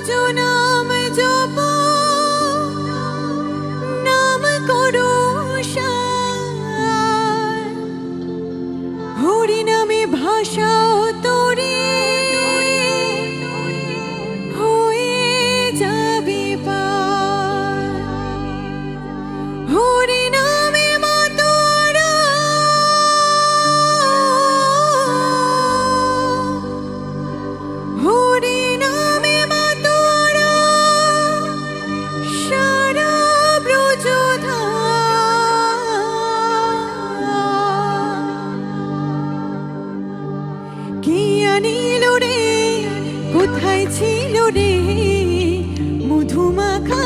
নাম জপ নাম করো হরি নামে ভাষাও তোরে হয়ে যাবে পার হরি নামে মাতোরা হরি নামে মাতোরা সারা কে আনিল রে কোথায় ছিল রে মধুমাখা